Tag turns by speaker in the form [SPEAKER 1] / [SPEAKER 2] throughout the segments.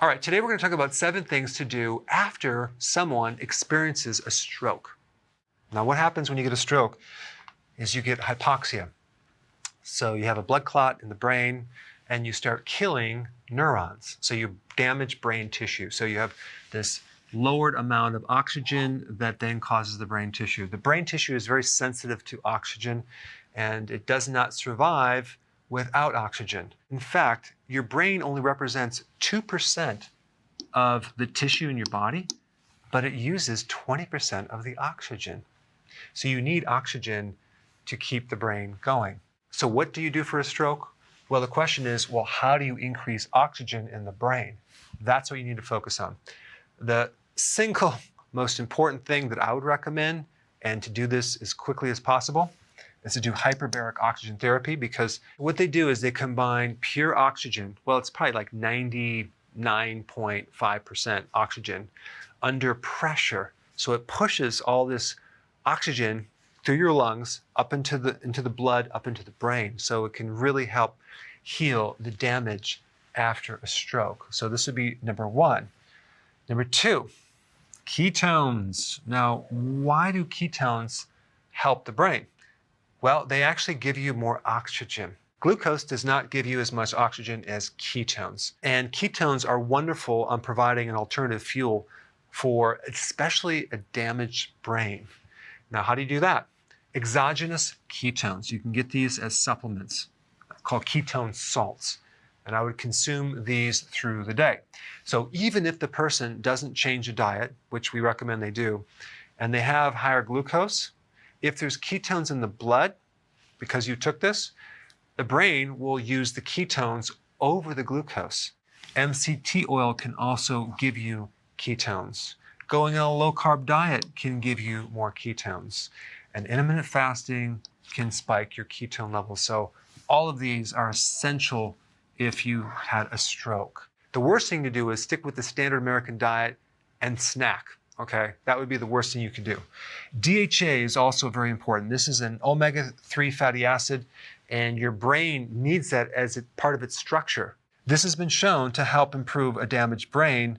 [SPEAKER 1] All right, today we're going to talk about 7 things to do after someone experiences a stroke. Now, what happens when you get a stroke is you get hypoxia. So you have a blood clot in the brain and you start killing neurons. So you damage brain tissue. So you have this lowered amount of oxygen that then causes the brain tissue. The brain tissue is very sensitive to oxygen and it does not survive without oxygen. In fact, your brain only represents 2% of the tissue in your body, but it uses 20% of the oxygen. So you need oxygen to keep the brain going. So what do you do for a stroke? Well, the question is, well, how do you increase oxygen in the brain? That's what you need to focus on. The single most important thing that I would recommend, and to do this as quickly as possible, is to do hyperbaric oxygen therapy, because what they do is they combine pure oxygen, well, it's probably like 99.5% oxygen under pressure. So it pushes all this oxygen through your lungs up into the blood, up into the brain. So it can really help heal the damage after a stroke. So this would be number 1. Number 2, ketones. Now, why do ketones help the brain? Well, they actually give you more oxygen. Glucose does not give you as much oxygen as ketones. And ketones are wonderful on providing an alternative fuel for especially a damaged brain. Now, how do you do that? Exogenous ketones. You can get these as supplements called ketone salts. And I would consume these through the day. So even if the person doesn't change a diet, which we recommend they do, and they have higher glucose, if there's ketones in the blood, because you took this, the brain will use the ketones over the glucose. MCT oil can also give you ketones. Going on a low-carb diet can give you more ketones. And intermittent fasting can spike your ketone levels. So all of these are essential if you had a stroke. The worst thing to do is stick with the standard American diet and snack. Okay, that would be the worst thing you could do. DHA is also very important. This is an omega-3 fatty acid, and your brain needs that as part of its structure. This has been shown to help improve a damaged brain,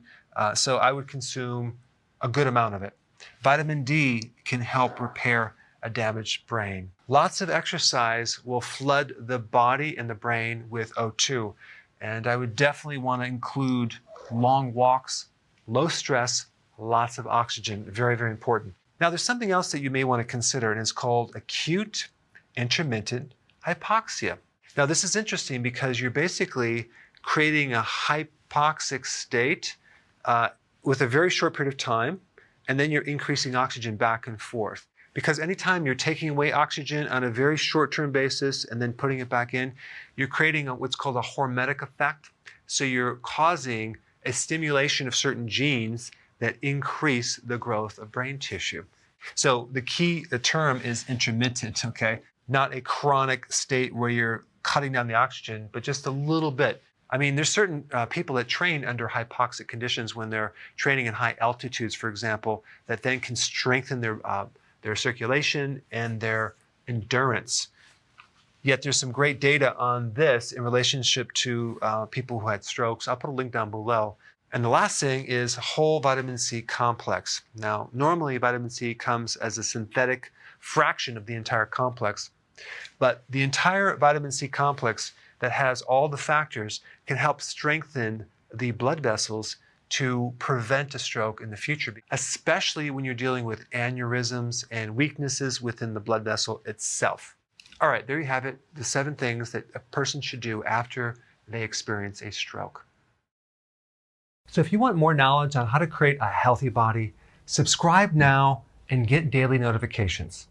[SPEAKER 1] so I would consume a good amount of it. Vitamin D can help repair a damaged brain. Lots of exercise will flood the body and the brain with O2, and I would definitely want to include long walks, low stress, lots of oxygen, very, very important. Now, there's something else that you may want to consider, and it's called acute intermittent hypoxia. Now, this is interesting because you're basically creating a hypoxic state with a very short period of time, and then you're increasing oxygen back and forth. Because anytime you're taking away oxygen on a very short-term basis and then putting it back in, you're creating what's called a hormetic effect. So you're causing a stimulation of certain genes that increase the growth of brain tissue. So the term is intermittent, okay? Not a chronic state where you're cutting down the oxygen, but just a little bit. I mean, there's certain people that train under hypoxic conditions when they're training in high altitudes, for example, that then can strengthen their circulation and their endurance. Yet there's some great data on this in relationship to people who had strokes. I'll put a link down below. And the last thing is whole vitamin C complex. Now, normally vitamin C comes as a synthetic fraction of the entire complex, but the entire vitamin C complex that has all the factors can help strengthen the blood vessels to prevent a stroke in the future, especially when you're dealing with aneurysms and weaknesses within the blood vessel itself. All right, there you have it, the 7 things that a person should do after they experience a stroke. So if you want more knowledge on how to create a healthy body, subscribe now and get daily notifications.